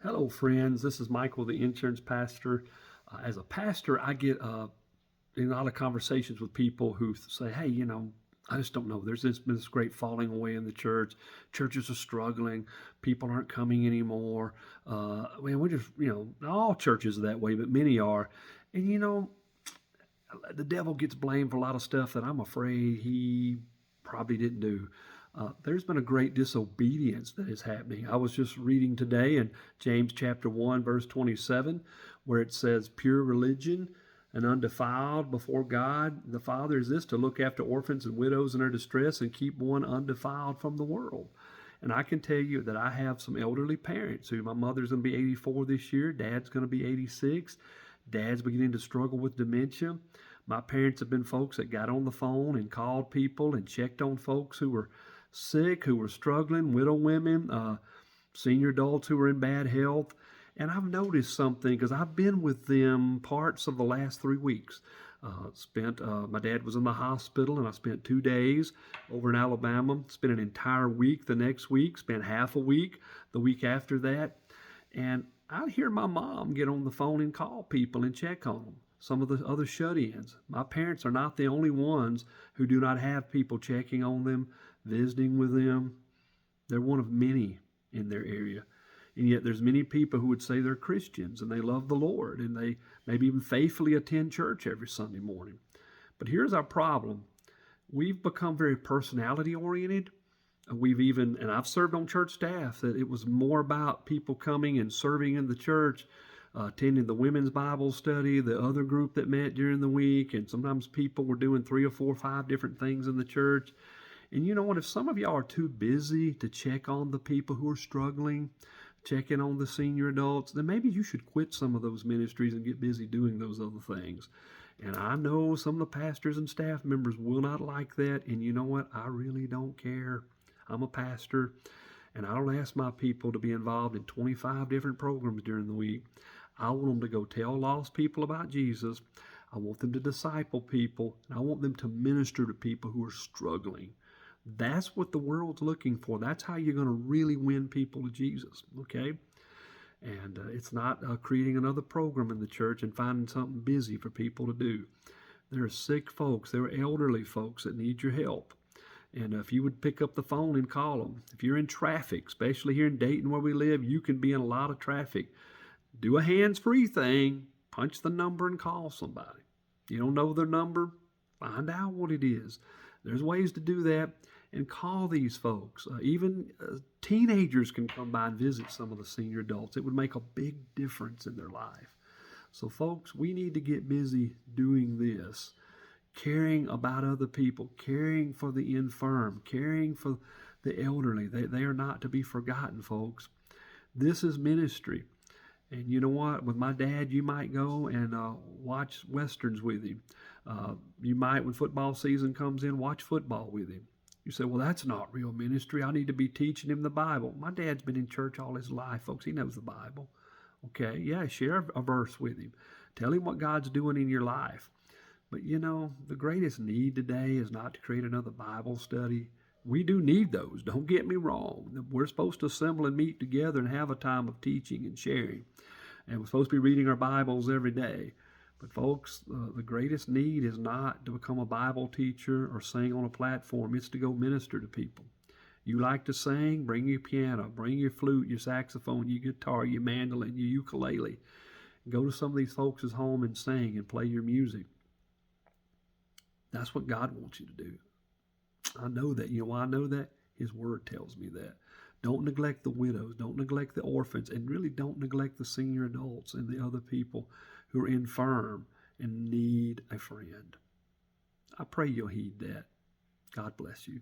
Hello, friends. This is Michael, the insurance pastor. As a pastor, I get in a lot of conversations with people who say, "Hey, I just don't know. Been this great falling away in the church. Churches are struggling. People aren't coming anymore. We just, all churches are that way, but many are. And the devil gets blamed for a lot of stuff that I'm afraid he probably didn't do. There's been a great disobedience that is happening. I was just reading today in James chapter 1, verse 27, where it says, Pure religion and undefiled before God the Father is this, to look after orphans and widows in their distress and keep one undefiled from the world. And I can tell you that I have some elderly parents who my mother's going to be 84 this year, dad's going to be 86. Dad's beginning to struggle with dementia. My parents have been folks that got on the phone and called people and checked on folks who were sick, who were struggling, widow women, senior adults who were in bad health. And I've noticed something because I've been with them parts of the last 3 weeks. My dad was in the hospital, and I spent 2 days over in Alabama. Spent an entire week the next week, spent half a week the week after that. And I hear my mom get on the phone and call people and check on them. Some of the other shut ins. My parents are not the only ones who do not have people checking on them, visiting with them. They're one of many in their area. And yet there's many people who would say they're Christians and they love the Lord and they maybe even faithfully attend church every Sunday morning. But here's our problem. We've become very personality oriented. And I've served on church staff, that it was more about people coming and serving in the church, attending the women's Bible study, the other group that met during the week. And sometimes people were doing 3 or 4 or 5 different things in the church. And you know what? If some of y'all are too busy to check on the people who are struggling, checking on the senior adults, then maybe you should quit some of those ministries and get busy doing those other things. And I know some of the pastors and staff members will not like that. And you know what? I really don't care. I'm a pastor, and I don't ask my people to be involved in 25 different programs during the week. I want them to go tell lost people about Jesus. I want them to disciple people, and I want them to minister to people who are struggling. That's what the world's looking for. That's how you're going to really win people to Jesus, okay? And it's not creating another program in the church and finding something busy for people to do. There are sick folks. There are elderly folks that need your help. And if you would pick up the phone and call them, if you're in traffic, especially here in Dayton where we live, you can be in a lot of traffic. Do a hands-free thing, punch the number and call somebody. You don't know their number? Find out what it is. There's ways to do that, and call these folks. Even teenagers can come by and visit some of the senior adults. It would make a big difference in their life. So folks, we need to get busy doing this. Caring about other people, caring for the infirm, caring for the elderly. They are not to be forgotten, folks. This is ministry. And you know what? With my dad, you might go and watch Westerns with him. You might, when football season comes in, watch football with him. You say, well, that's not real ministry. I need to be teaching him the Bible. My dad's been in church all his life, folks. He knows the Bible. Okay, yeah, share a verse with him. Tell him what God's doing in your life. But the greatest need today is not to create another Bible study. We do need those, don't get me wrong. We're supposed to assemble and meet together and have a time of teaching and sharing. And we're supposed to be reading our Bibles every day. But folks, the greatest need is not to become a Bible teacher or sing on a platform. It's to go minister to people. You like to sing? Bring your piano, bring your flute, your saxophone, your guitar, your mandolin, your ukulele. Go to some of these folks' home and sing and play your music. That's what God wants you to do. I know that. You know why I know that? His word tells me that. Don't neglect the widows. Don't neglect the orphans. And really don't neglect the senior adults and the other people who are infirm and need a friend. I pray you'll heed that. God bless you.